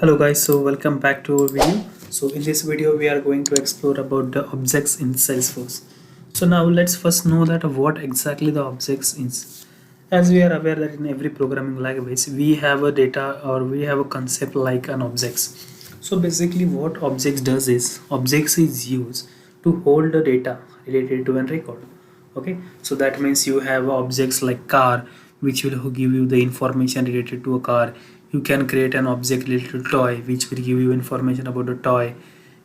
Hello guys, so welcome back to our video. So in this video we are going to explore about the objects in Salesforce. So now let's first know that what exactly the objects is. As we are aware that in every programming language we have a data or we have a concept like an objects. So basically what objects does is objects is used to hold the data related to a record. Okay, so that means you have objects like car which will give you the information related to a car. You can create an object related to toy which will give you information about the toy.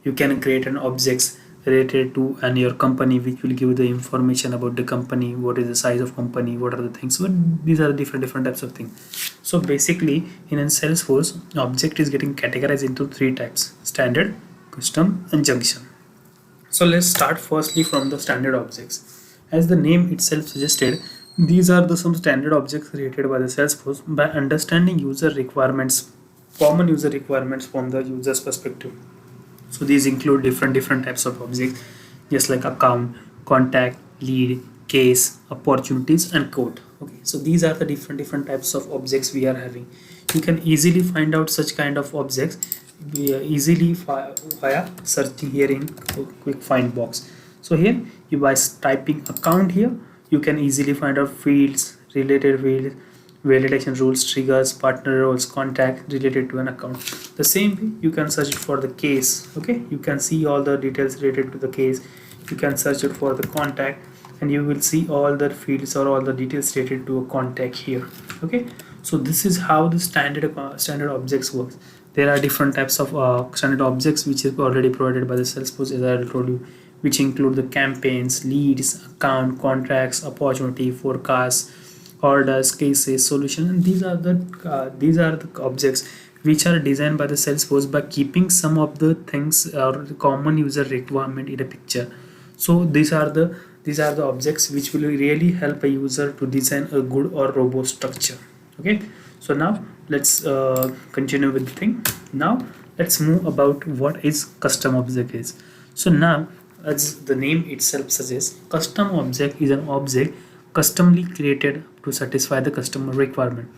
You can create an objects related to and your company which will give you the information about the company, what is the size of company, what are the things. So these are different types of things. So basically in Salesforce object is getting categorized into three types: standard, custom and junction. So let's start firstly from the standard objects. As the name itself suggested, these are the some standard objects created by the Salesforce by understanding user requirements, common user requirements from the user's perspective. So these include different types of objects, just like account, contact, lead, case, opportunities, and code. Okay, so these are the different types of objects we are having. You can easily find out such kind of objects easily via searching here in quick find box. So here you by typing account here, you can easily find out fields, related fields, validation rules, triggers, partner roles, contact related to an account. The same way you can search for the case. Okay, you can see all the details related to the case. You can search it for the contact and you will see all the fields or all the details related to a contact here. Okay, so this is how the standard objects works. There are different types of standard objects which is already provided by the Salesforce, as I told you, which include the campaigns, leads, account, contracts, opportunity, forecasts, orders, cases, solution, and these are the objects which are designed by the Salesforce by keeping some of the things or common user requirement in a picture. So these are the objects which will really help a user to design a good or robust structure. Okay, so now let's continue with the thing. Now let's move about what is custom object is. So now, as the name itself suggests, custom object is an object customly created to satisfy the customer requirement.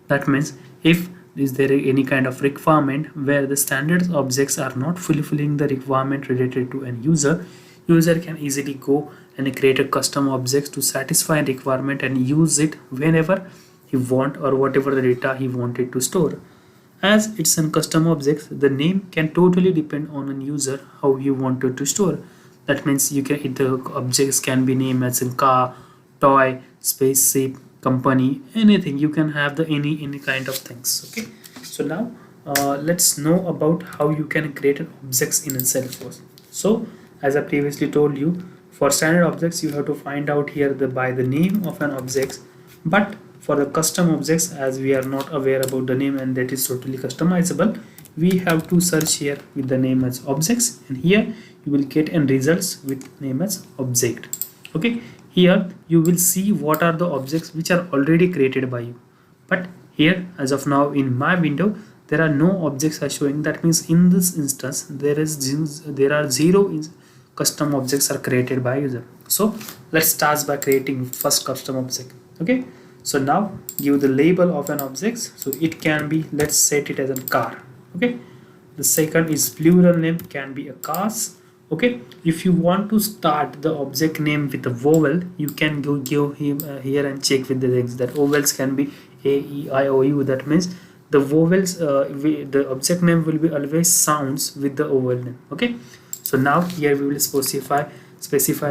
That means if is there any kind of requirement where the standard objects are not fulfilling the requirement related to an user can easily go and create a custom objects to satisfy a requirement and use it whenever he want or whatever the data he wanted to store. As it's a custom object, the name can totally depend on a user how you wanted to store. That means the objects can be named as in car, toy, spaceship, company, anything. You can have the any kind of things. Okay, so now let's know about how you can create an objects in Salesforce. So as I previously told you, for standard objects you have to find out here by the name of an object, but for the custom objects, as we are not aware about the name and that is totally customizable, we have to search here with the name as objects, and here you will get an results with name as object. Okay, here you will see what are the objects which are already created by you, but here as of now in my window there are no objects are showing. That means in this instance there are zero custom objects are created by user. So let's start by creating first custom object. Okay, so now give the label of an object. So it can be, let's set it as a car. Okay, the second is plural name, can be a cars. Okay, if you want to start the object name with a vowel, you can go give him here and check with the things that vowels can be a, e, I, o, u. That means the vowels the object name will be always sounds with the vowel name. Okay, so now here we will specify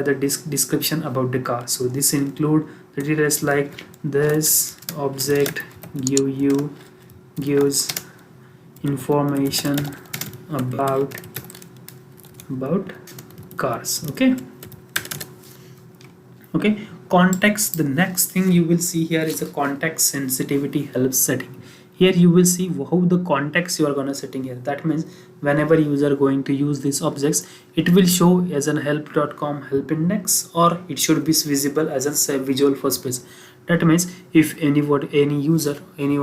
the description about the car. So this include the details like this object gives information about cars. Okay, context. The next thing you will see here is a context sensitivity help setting. Here you will see how the context you are gonna setting here. That means whenever user going to use these objects, it will show as an help.com help index, or it should be visible as a visual first page. That means if any one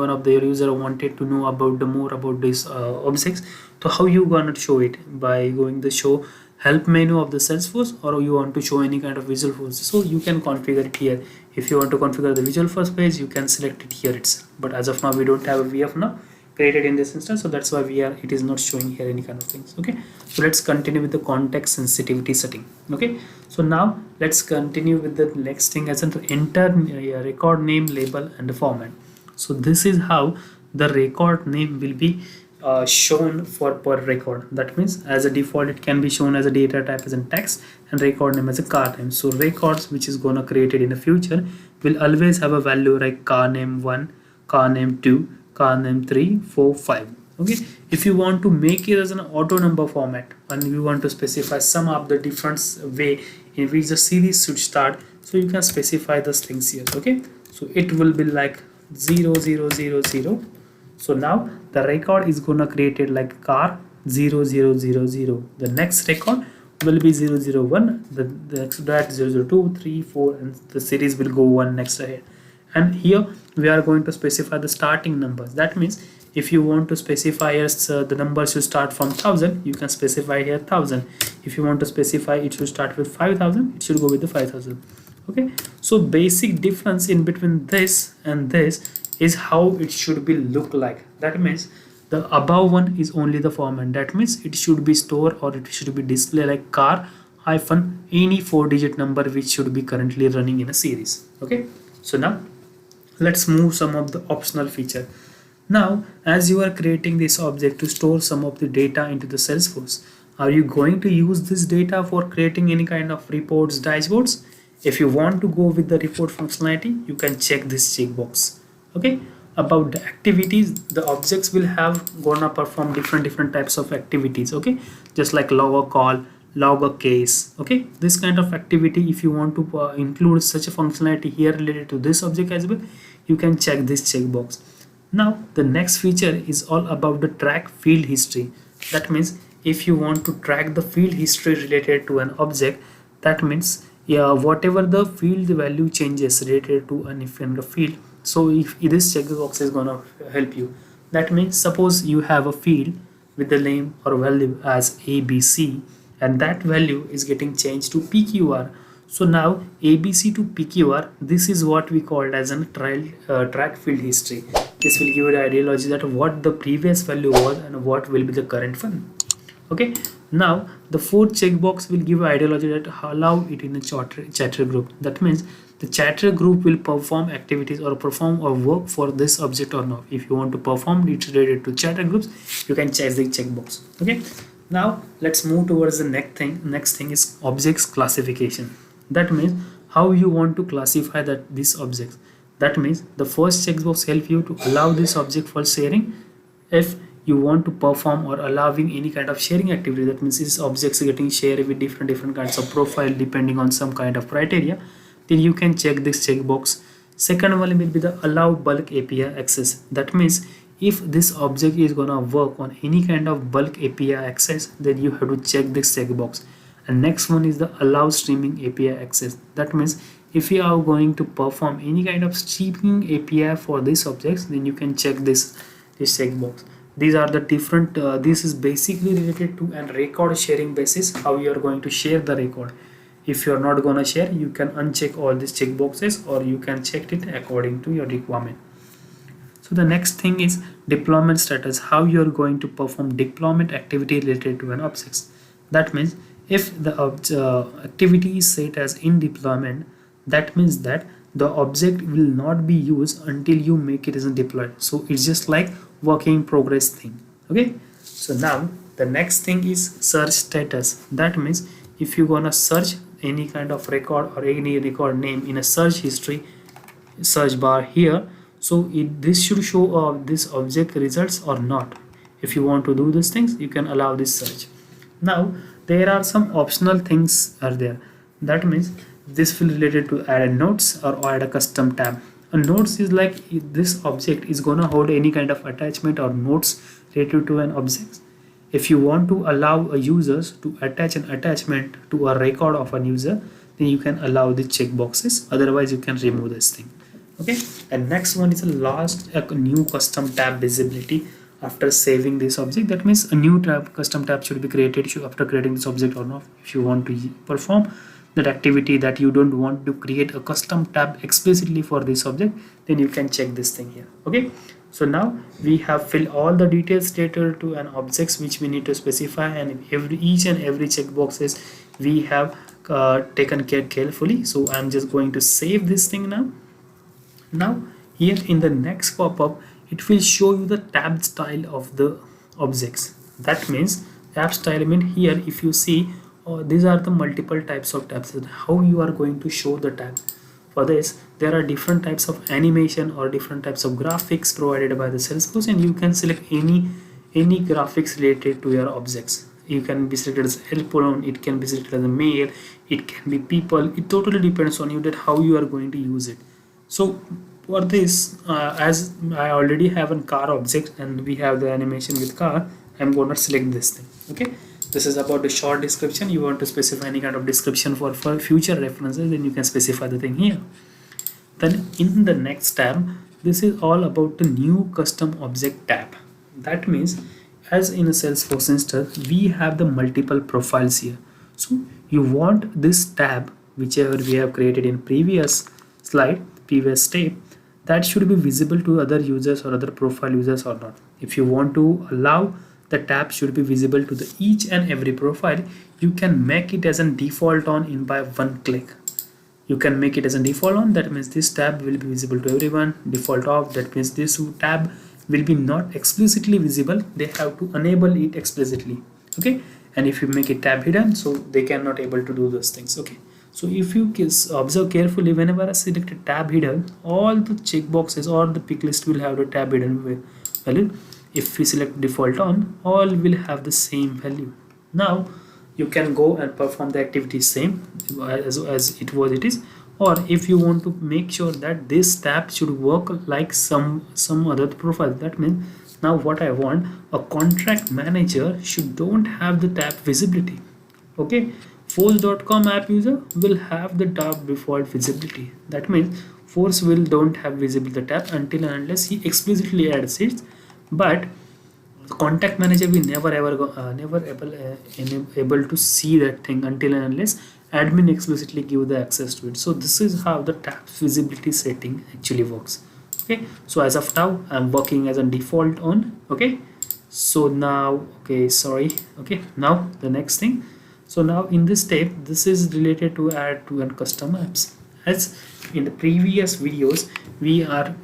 of their user wanted to know about the more about these objects, so how you gonna show it? By going the show help menu of the Salesforce, or you want to show any kind of visual force, so you can configure it here. If you want to configure the visual first page, you can select it here itself, but as of now we don't have a VF now. created in this instance, so that's why it is not showing here any kind of things. Okay, so let's continue with the context sensitivity setting. Okay, so now let's continue with the next thing, as to enter record name, label and the format. So this is how the record name will be shown for per record. That means as a default it can be shown as a data type as in text and record name as a car name. So records which is gonna created in the future will always have a value like car name 1, car name 2, car name 3, 4, 5. Okay, if you want to make it as an auto number format and you want to specify some of the different way in which the series should start, so you can specify those things here. Okay, so it will be like 0 0 0 0. So now the record is gonna create it like car 0 0 0 0. The next record will be 0 0 1. The next that 0 0 2 3 4, and the series will go one next ahead. And here we are going to specify the starting numbers. That means if you want to specify as the numbers should start from 1000, you can specify here 1000. If you want to specify it should start with 5000, it should go with the 5000. Okay, so basic difference in between this and this is how it should be look like. That means the above one is only the format. That means it should be stored or it should be displayed like car hyphen any 4-digit number which should be currently running in a series. Okay, so now let's move some of the optional feature. Now as you are creating this object to store some of the data into the Salesforce, are you going to use this data for creating any kind of reports, dashboards? If you want to go with the report functionality, you can check this checkbox. Okay, about the activities, the objects will have gonna perform different types of activities. Okay, just like log a call, log a case. Okay, this kind of activity, if you want to include such a functionality here related to this object as well, you can check this checkbox. Now the next feature is all about the track field history. That means if you want to track the field history related to an object, that means whatever the field value changes related to an field, so if this checkbox is gonna help you. That means suppose you have a field with the name or value as ABC, and that value is getting changed to PQR. So now ABC to PQR, this is what we called as a track field history. This will give you the ideology that what the previous value was and what will be the current one. Okay, now the fourth checkbox will give ideology that allow it in a chatter group. That means the chatter group will perform activities or perform or work for this object or not. If you want to perform it related to chatter groups, you can check the checkbox. Okay, now let's move towards the next thing is objects classification. That means how you want to classify these objects. That means the first checkbox help you to allow this object for sharing. If you want to perform or allowing any kind of sharing activity, that means these objects are getting shared with different kinds of profile depending on some kind of criteria, then you can check this checkbox. Second one will be the allow bulk API access. That means if this object is gonna work on any kind of bulk API access, then you have to check this checkbox. And next one is the allow streaming API access. That means if you are going to perform any kind of streaming API for these objects, then you can check this checkbox. These are the different this is basically related to an record sharing basis, how you are going to share the record. If you are not going to share, you can uncheck all these checkboxes or you can check it according to your requirement. So the next thing is deployment status, how you are going to perform deployment activity related to an object. That means if the activity is set as in deployment, that means that the object will not be used until you make it as a deployed. So it's just like work in progress thing. Okay, so now the next thing is search status. That means if you're gonna search any kind of record or any record name in a search history search bar here, so this should show this object results or not. If you want to do these things, you can allow this search. Now there are some optional things are there. That means this will related to add a notes or add a custom tab. A notes is like this object is gonna hold any kind of attachment or notes related to an object. If you want to allow a users to attach an attachment to a record of a user, then you can allow the checkboxes. Otherwise, you can remove this thing. Okay. And next one is a new custom tab visibility after saving this object. That means a new custom tab should be created after creating this object or not. If you want to perform that activity that you don't want to create a custom tab explicitly for this object, then you can check this thing here. Okay, So now we have filled all the details related to an objects which we need to specify, and each and every checkboxes we have taken care carefully. So I'm just going to save this thing now. Now here in the next pop-up, it will show you the tab style of the objects. That means tab style means here if you see these are the multiple types of tabs and how you are going to show the tab. For this there are different types of animation or different types of graphics provided by the Salesforce, and you can select any graphics related to your objects. You can be selected as airplane, it can be selected as a mail, it can be people. It totally depends on you that how you are going to use it. So for this as I already have a car object and we have the animation with car, I'm going to select this thing. Okay, this is about the short description. You want to specify any kind of description for future references, then you can specify the thing here. Then in the next tab, this is all about the new custom object tab. That means as in a Salesforce instance we have the multiple profiles here. So you want this tab whichever we have created in previous slide, previous step, that should be visible to other users or other profile users or not. If you want to allow the tab should be visible to the each and every profile, you can make it as a default on in by one click. You can make it as a default on, that means this tab will be visible to everyone. Default off, that means this tab will be not explicitly visible, they have to enable it explicitly. Okay, and if you make it tab hidden, so they cannot able to do those things. Okay, so if you observe carefully, whenever I select a tab hidden, all the checkboxes or the pick list will have the tab hidden value. If we select default on, all will have the same value. Now you can go and perform the activity same as it is, or if you want to make sure that this tab should work like some other profile, that means now what I want, a contract manager should don't have the tab visibility. Okay, force.com app user will have the tab default visibility. That means force will don't have visible the tab until and unless he explicitly adds it, but contact manager will never able to see that thing until and unless admin explicitly give the access to it. So this is how the tab visibility setting actually works. Okay, so as of now I'm working as a default on. Okay, so now okay, now the next thing. So now in this step, this is related to add to and custom apps. As in the previous videos we are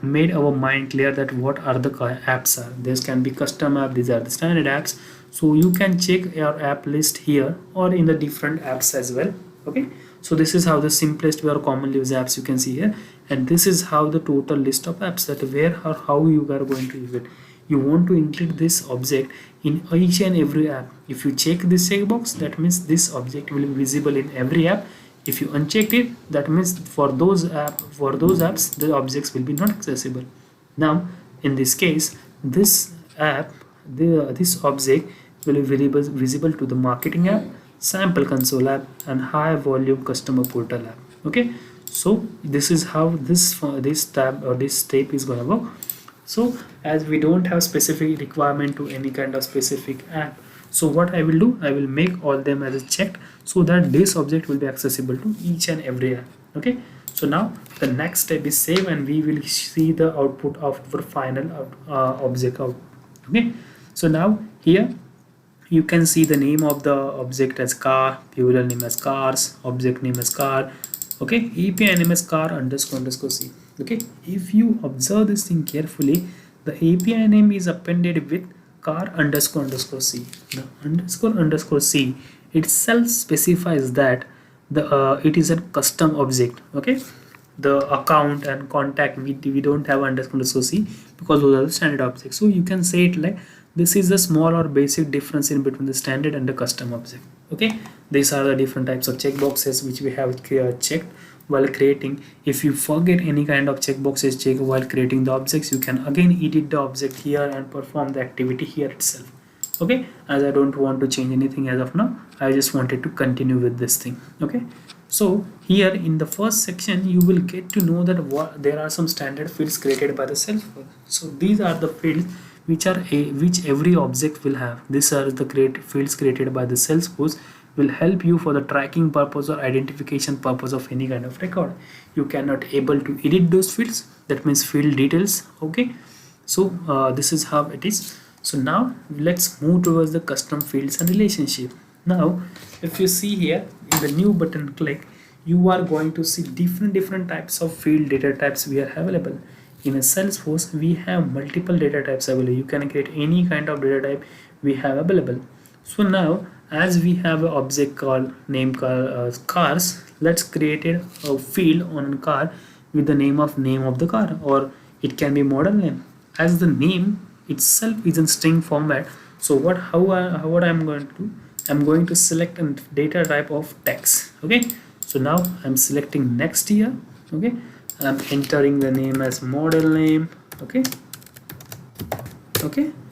made our mind clear that what are the apps are. This can be custom app, these are the standard apps. So you can check your app list here or in the different apps as well. Okay, so this is how the simplest or commonly used apps you can see here, and this is how the total list of apps that where or how you are going to use it. You want to include this object in each and every app. If you check this checkbox, that means this object will be visible in every app. If you uncheck it, that means for those apps the objects will be not accessible. Now in this case, this app, this object will be visible to the marketing app, sample console app, and high volume customer portal app. Okay, so this is how this tab or this step is gonna work. So as we don't have specific requirement to any kind of specific app, so what I will do, I will make all them as a checked so that this object will be accessible to each and every app. Okay, so now the next step is save and we will see the output of our final object out. Okay, so now here you can see the name of the object as car, plural name as cars, object name as car. Okay, API name as car __ C. Okay, if you observe this thing carefully, the API name is appended with car __ C. The __ C itself specifies that the it is a custom object. Okay, the account and contact we don't have __ C because those are the standard objects. So you can say it like this is the small or basic difference in between the standard and the custom object. Okay, these are the different types of checkboxes which we have checked while creating. If you forget any kind of checkboxes check while creating the objects, you can again edit the object here and perform the activity here itself. Okay, as I don't want to change anything as of now, I just wanted to continue with this thing. Okay, so here in the first section you will get to know that there are some standard fields created by the Salesforce. So these are the fields which every object will have. These are the fields created by the Salesforce, will help you for the tracking purpose or identification purpose of any kind of record. You cannot able to edit those fields, that means field details. Okay, So this is how it is. So now let's move towards the custom fields and relationship. Now if you see here in the new button click, you are going to see different types of field data types we are available. In a Salesforce we have multiple data types available. You can create any kind of data type we have available. So now as we have an object called name cars, let's create a field on a car with the name of the car, or it can be model name. As the name itself is in string format, so what I'm going to do, I'm going to select a data type of text. Okay, so now I'm selecting next here. Okay, I'm entering the name as model name. Okay,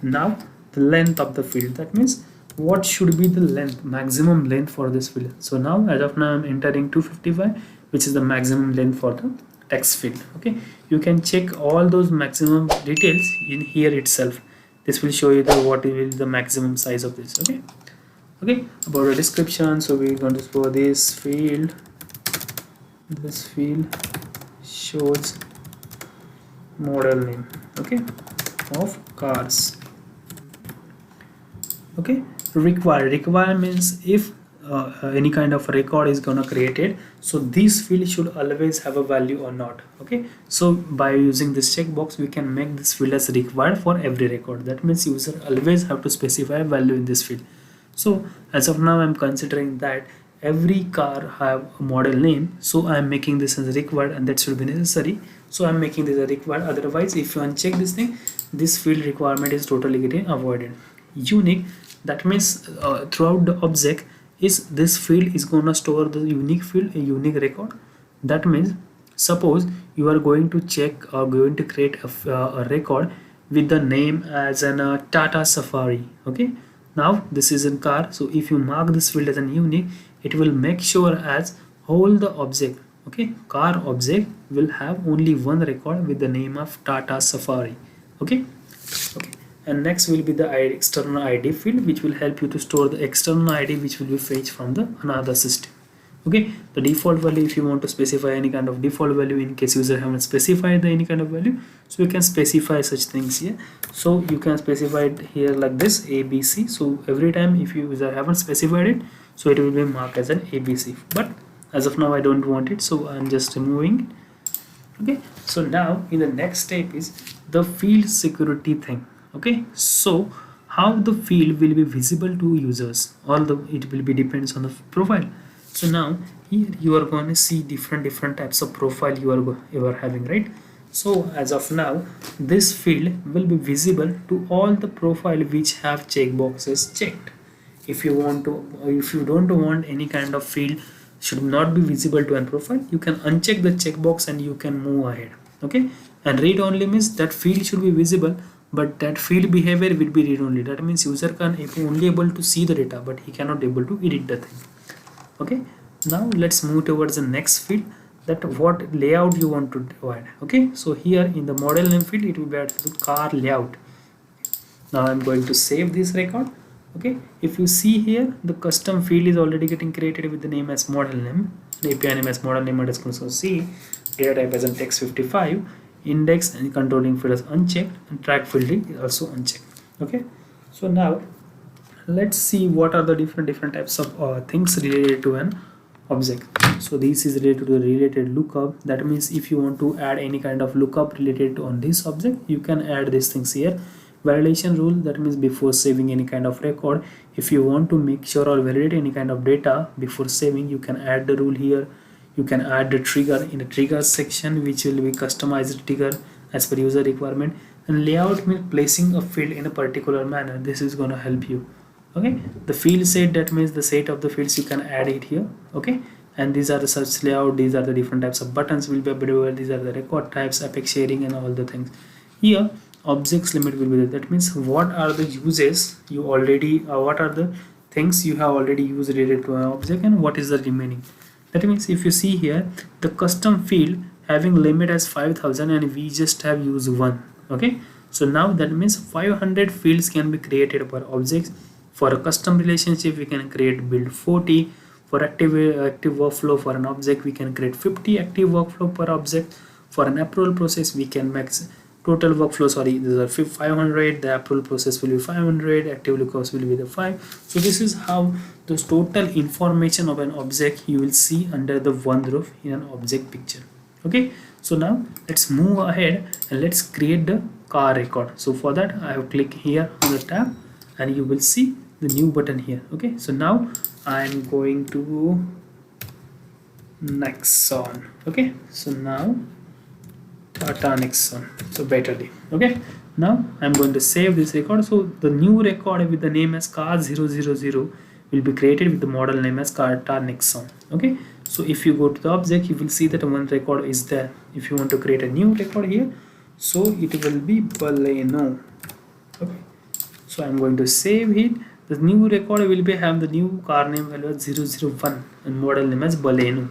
now the length of the field, that means what should be the length, maximum length for this field. So now as of now I'm entering 255, which is the maximum length for the text field. Okay, you can check all those maximum details in here itself. This will show you the what is the maximum size of this. Okay, about the description, so we're going to store this field shows model name, okay, of cars. Okay, require means if any kind of record is gonna created, so this field should always have a value or not. Okay, so by using this checkbox we can make this field as required for every record. That means user always have to specify a value in this field. So as of now I'm considering that every car have a model name, so I'm making this as required, and that should be necessary. So I'm making this as required. Otherwise if you uncheck this thing, this field requirement is totally getting avoided. Unique, that means throughout the object is this field is gonna store the unique field, a unique record. That means suppose you are going to check or going to create a record with the name as an Tata Safari. Okay, now this is in car, so if you mark this field as an unique, it will make sure as whole the object, okay, car object will have only one record with the name of Tata Safari. Okay, and next will be the external ID field, which will help you to store the external ID which will be fetched from the another system. Okay, the default value, if you want to specify any kind of default value in case user haven't specified any kind of value, so you can specify such things here. So you can specify it here like this ABC. So every time if you user haven't specified it, so it will be marked as an ABC, but as of now I don't want it, so I'm just removing it. Okay, so now in the next step is the field security thing. Okay, so how the field will be visible to users, it will be depends on the profile. So now here you are going to see different types of profile you are having, right? So as of now this field will be visible to all the profile which have checkboxes checked. If you don't want any kind of field should not be visible to a profile, you can uncheck the checkbox and you can move ahead. Okay, and read only means that field should be visible, but that field behavior will be read only. That means user can only able to see the data, but he cannot able to edit the thing. Okay, now let's move towards the next field, that what layout you want to add. Okay, so here in the model name field it will be added to car layout. Now I'm going to save this record. Okay, if you see here the custom field is already getting created with the name as model name, the API name as model name underscore C, data type as in text 55, index and controlling field is unchecked, and track field is also unchecked. Okay, so now let's see what are the different types of things related to an object. So this is related to the related lookup. That means if you want to add any kind of lookup related to on this object, you can add these things here. Validation rule, that means before saving any kind of record, if you want to make sure or validate any kind of data before saving, you can add the rule here. You can add the trigger in the trigger section, which will be customized trigger as per user requirement. And layout means placing a field in a particular manner. This is going to help you. Okay, the field set, that means the set of the fields you can add it here. Okay, and these are the search layout, these are the different types of buttons will be available, these are the record types, apex sharing and all the things. Here objects limit will be there. That means what are the uses you already what are the things you have already used related to an object, and what is the remaining. That means if you see here the custom field having limit as 5000 and we just have used one. Okay, so now that means 500 fields can be created per objects. For a custom relationship we can create build 40. For active workflow for an object we can create 50 active workflow per object. For an approval process we can max total workflow, sorry, these are 500, the approval process will be 500, active lookups will be the 5. So this is how the total information of an object you will see under the one roof in an object picture. Okay, so now let's move ahead and let's create the car record. So for that I have clicked here on the tab and you will see the new button here. Okay, so now I'm going to Nexon. Okay, so now Tata Nexon, so betterly. Okay, now I'm going to save this record. So the new record with the name as car 000 will be created with the model name as Tata Nexon. Okay, so if you go to the object, you will see that one record is there. If you want to create a new record here, so it will be Baleno. Okay, so I'm going to save it. The new record will be have the new car name value as 001 and model name as Baleno.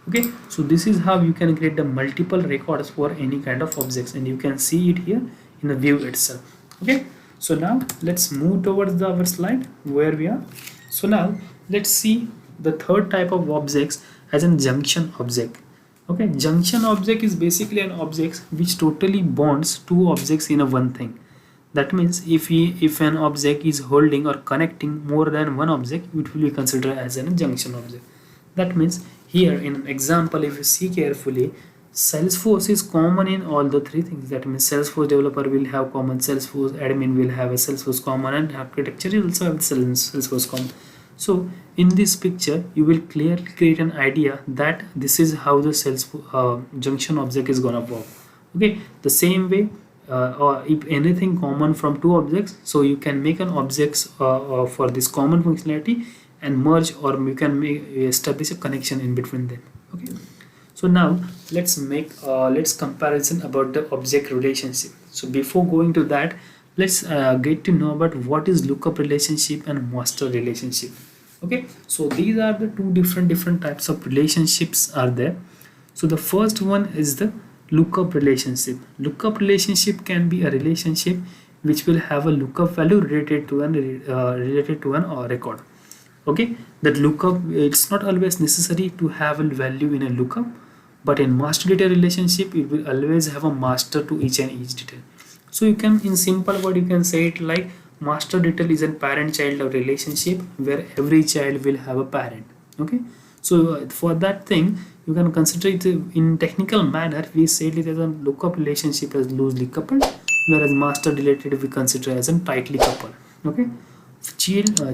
Okay, so this is how you can create the multiple records for any kind of objects, and you can see it here in the view itself. Okay, so now let's move towards our slide where we are. So now let's see the third type of objects as a junction object. Okay, junction object is basically an object which totally bonds two objects in a one thing. That means if an object is holding or connecting more than one object, it will be considered as a junction object. That means here in an example, if you see carefully, Salesforce is common in all the three things. That means Salesforce developer will have common, Salesforce admin will have a Salesforce common, and architecture will also have Salesforce common. So in this picture, you will clearly create an idea that this is how the Salesforce junction object is gonna work. Okay, the same way, or if anything common from two objects, so you can make an objects for this common functionality and merge, or you can establish a connection in between them. Okay, so now let's make let's comparison about the object relationship. So before going to that, let's get to know about what is lookup relationship and master relationship. Okay, so these are the two different types of relationships are there. So the first one is the lookup relationship. Lookup relationship can be a relationship which will have a lookup value related to an record. Okay, that lookup, it's not always necessary to have a value in a lookup, but in master data relationship it will always have a master to each and each detail. So you can, in simple word, you can say it like master detail is a parent child relationship where every child will have a parent. Okay, so for that thing you can consider it in technical manner, we say it as a lookup relationship as loosely coupled, whereas master related we consider as a tightly coupled. Okay,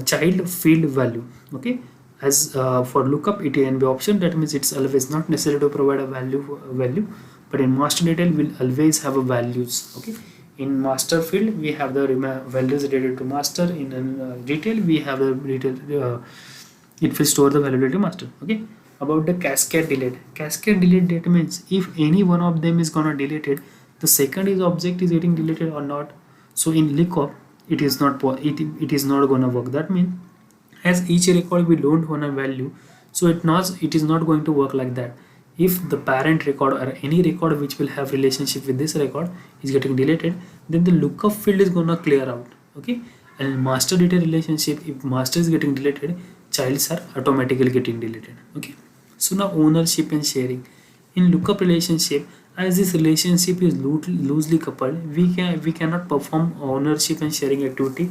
child field value. Okay, as for lookup it can be option, that means it's always not necessary to provide a value, but in master detail will always have a values. Okay, in master field we have the values related to master, in detail we have the detail, it will store the value related to master. Okay, about the cascade delete, that means if any one of them is gonna deleted, the second is object is getting deleted or not. So in lookup it is not gonna work. That means as each record we don't want a value, so it is not going to work like that. If the parent record or any record which will have relationship with this record is getting deleted, then the lookup field is gonna clear out. Okay, and master data relationship, if master is getting deleted, childs are automatically getting deleted. Okay, so now ownership and sharing. In lookup relationship, as this relationship is loosely coupled, we cannot perform ownership and sharing activity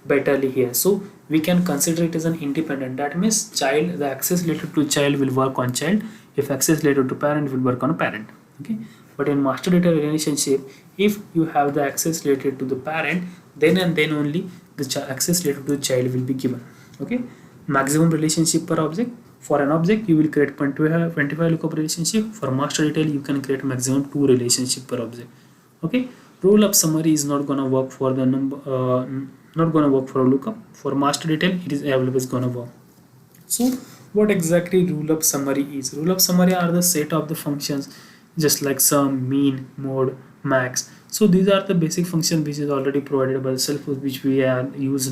betterly here. So we can consider it as an independent. That means child, the access related to child will work on child, if access related to parent will work on a parent. Okay, but in master data relationship, if you have the access related to the parent, then and then only the access related to the child will be given. Okay, maximum relationship per object. For an object you will create 25 lookup relationship. For master detail you can create maximum 2 relationship per object. Okay, roll up summary is not gonna work for the number, not gonna work for a lookup. For master detail it is always gonna work. So what exactly rule up summary is? Rule up summary are the set of the functions just like sum, mean, mode, max. So these are the basic function which is already provided by the Salesforce, which we use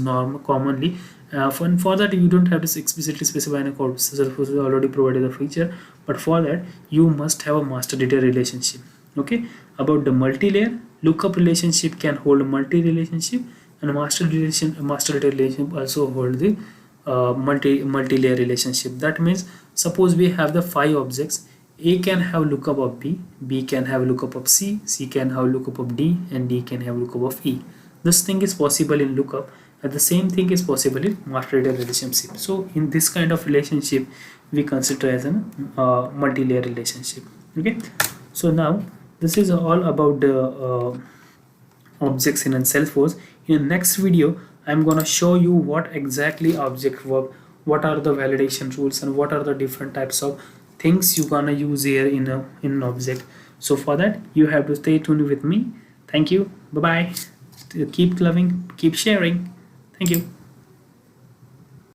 commonly. For that you don't have to explicitly specify in a code. Salesforce has already provided the feature, but for that you must have a master data relationship. Okay, about the multi-layer, lookup relationship can hold multi-relationship, and master data relationship also hold the multi-layer relationship. That means suppose we have the 5 objects, A can have lookup of B can have lookup of C can have lookup of D, and D can have lookup of E. This thing is possible in lookup, and the same thing is possible in master-data relationship. So in this kind of relationship, we consider as a multi-layer relationship. Okay, so now this is all about the objects in Salesforce. In the next video, I'm gonna show you what exactly object work, what are the validation rules, and what are the different types of things you're gonna use here in an object. So for that, you have to stay tuned with me. Thank you. Bye bye. Keep loving, keep sharing. Thank you.